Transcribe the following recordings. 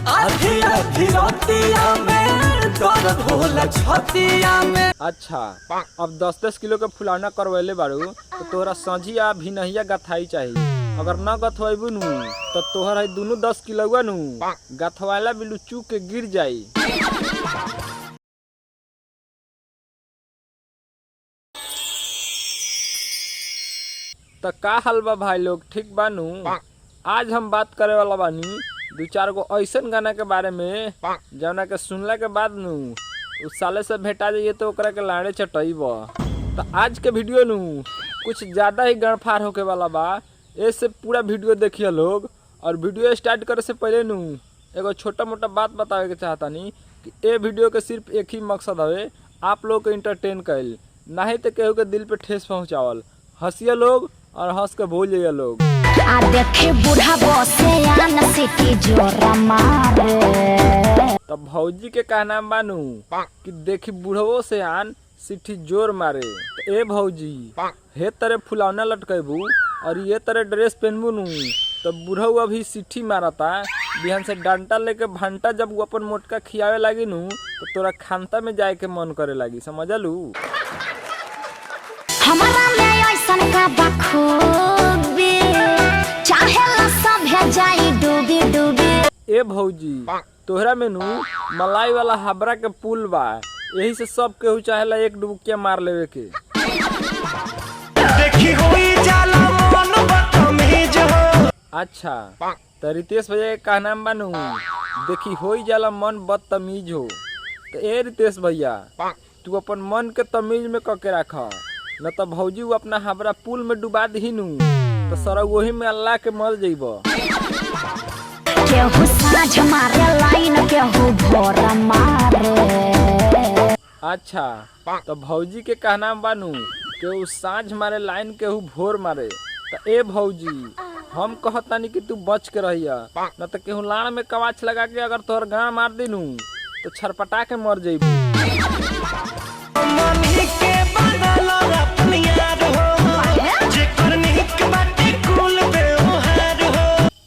आधी आधी रोटिया में दर्द होला छतिया में। अच्छा अब 10-10 किलो के फुलौना करवैले बारू तो तोहरा सझिया भिनहिया गथाई चाहिए। अगर न गथवाइबू नु तो तोहर है दोनों 10 किलो नु गथवाला बिलू चूक के गिर जाई। तो का हाल बा भाई लोग, ठीक बानू? आज हम बात करे वाला बानी 2-4 गो ऐसन गाना के बारे में जौना के सुनला के बाद नु उस साले से भेटा जाइए तो ओकरा के लाड़े चटईब। तो आज के वीडियो नु कुछ ज्यादा ही गड़फार होके वाला बा, ऐसे पूरा वीडियो देखिए लोग। और वीडियो स्टार्ट करे से पहले नु एगो छोटा मोटा बात बतावे के चाहतानी कि ए वीडियो के सिर्फ एक ही मकसद हवे, आप लोग के इंटरटेन कइल, नहीं तो केहू के दिल पे ठेस पहुँचावल। हंसिए लोग और हंस के भूल जाइए लोग। आ देखे बूढ़ा बसे आन सिटी जोरा मारे। तब भौजी के का नाम बानू कि देखी बूढ़वो से आन सिटी जोर मारे। तो ए भौजी हे तरह फुलौना लटकेबू और ये तरह ड्रेस पहनबू नु तो बूढ़ऊ अभी सिटी मारता, बिहान से डंटा लेके भंटा जब वो अपन मोटका खियावे लागी नु तो तोरा खानता में जाए के मन करे लागी, समझलू? हमारा में ऐसन का बखूबी चाहेला सब है जाई डूबी डूबी। ए भौजी तोहरा में नु मलाई वाला हाबरा के पुल बा, यही से सब केहू चाहेला एक डुबकिया मार लेवे के। देखी होई जाला मन बदतमीज हो। अच्छा तो रितेश भैया के का नाम बानू देखी होई जाला मन बदतमीज हो। तो ए रितेश भैया तू अपन मन के तमीज में कके रख, न तो भौजी वो अपना हाबरा पुल में डुबा दी नु तो सर वही में अल्लाह के मर जइब। केहू साँझ मारे लाइन केहू भोर मारे। अच्छा तो भौजी के का नाम बानू केहू साँझ मारे लाइन केहू भोर मारे। तो ए भौजी हम कहतानी कि तू बच के रहिया, न तो केहू लाड़ में कवाच लगा के अगर तोहर गाँव मार दी नु तो छरपटा के मर जइबू।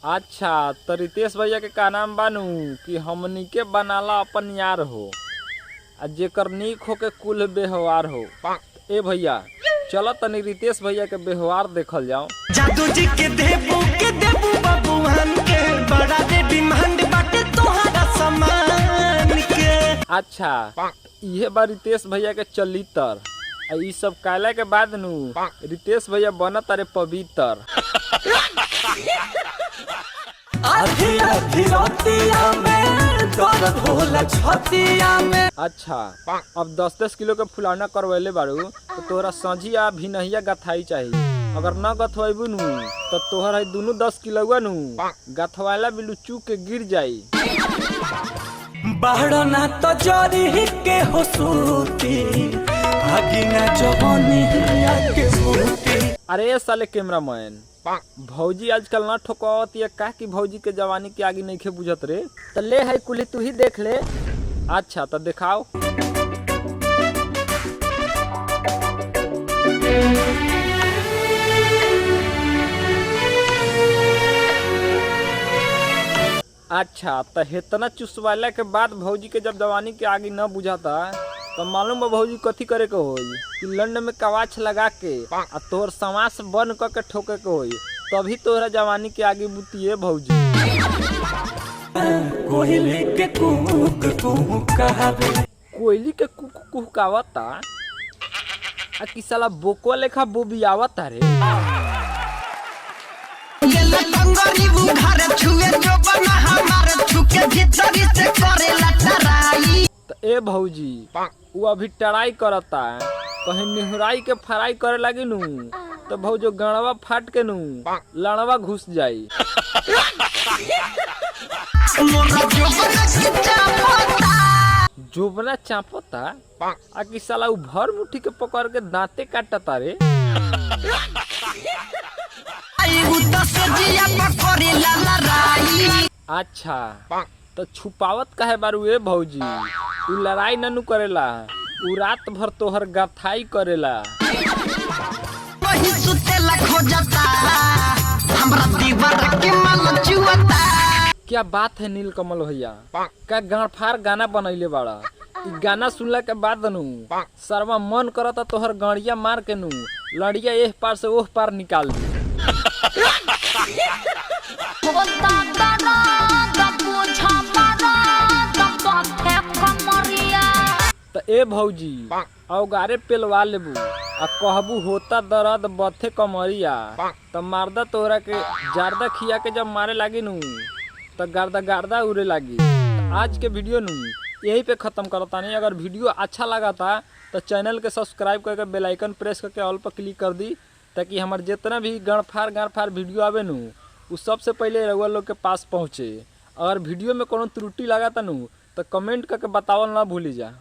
अच्छा तो रितेश भैया के का नाम बानू कि हमनी के बनाला अपन यार हो, आ जेकर नीक हो के कुल व्यवहार हो। ए भैया चलो तनी रितेश भैया के व्यवहार देखल जाओ। जादू जी के देबू बाबूहान के बड़ा दे डिमांड बाटे तोहरा सामान के। अच्छा इहे बा रितेश भैया के चलितर, ई सब काला के बाद नु रितेश भैया बना तारे पवित्र। आधी आधी रोटिया में दर्द होला छतिया में। अच्छा अब 10-10 किलो के फुलौना करवैले बारू तो तोहरा सझिया भिनहिया गथाई चाहिए। अगर न गथवाइबू नु तो तोहर है दोनों 10 किलो नु गथवाला बिलू चूक के गिर जाई। बाहरना तो जरी के हो सूती आगिना जवानी के सूती। अरे साले कैमरामैन भौजी आजकल ना ठोकती है का कि भौजी के जवानी के आगे नहीं खे बुझत रे। तो ले है कुली तू ही देख ले। अच्छा तो दिखाओ। अच्छा तो इतना चुसवाला के बाद भौजी के जब जवानी के आगे न बुझाता तो मालूम बा भौजी कथी करे के होई कि लंड में कवाच लगा के आ तोहर समास बन क के ठोके के होई, तभी तोहरा जवानी के आगे बुतिए भौजी। कोयली के कुहुक कुहुक कहावे। कोयली के कुक कुहकावता आ कि साला बोको लेखा बोबियावता रे। गेले टंगरी बुघारे छुए जो बना हमारे छुके भीतरी से करे लटराई। तो ए भौजी वो अभी टराई करता है, कहीं निहुराई के फ्राई करे लगी नु तो भौजो गणवा फाट के नु लड़वा घुस जाई। जोबना चापता आ कि साला उ भर मुट्ठी के पकड़ के दांते काटता रे। अच्छा तो छुपावत काहे बारू ए भौजी, उ लड़ाई ननु करेला, उ रात भर तोहर गथाई करेला। वही सुतेला खोजता हमरा दीवार के माल चुवता। क्या बात है नीलकमल भैया, क्या गाड़फार गाना बनैले बाड़ा। इ गाना सुनला के बाद नु सरवा मन करता तोहर गाड़िया मार के नु लड़िया एह पार से ओह पार निकाल दी। तो ए भौजी औगारे पेलवा लेबू आ कहबू होता दर्द बथे कमरिया तो मारदा तोहरा के जारदा खिया के जब मारे लागी नु तो गर्दा गर्दा उड़े लागी। तो आज के वीडियो नु यही पे ख़त्म करता नहीं। अगर वीडियो अच्छा लगा था तो चैनल के सब्सक्राइब करके बेल आइकन प्रेस करके ऑल पर क्लिक कर दी, ताकि हमारे जितना भी गणफार वीडियो आवे नु वो सबसे पहले रउआ लोग के पास पहुँचे। अगर वीडियो में कोनो त्रुटि लगा था नु तो कमेंट करके बतावल ना भूली जा।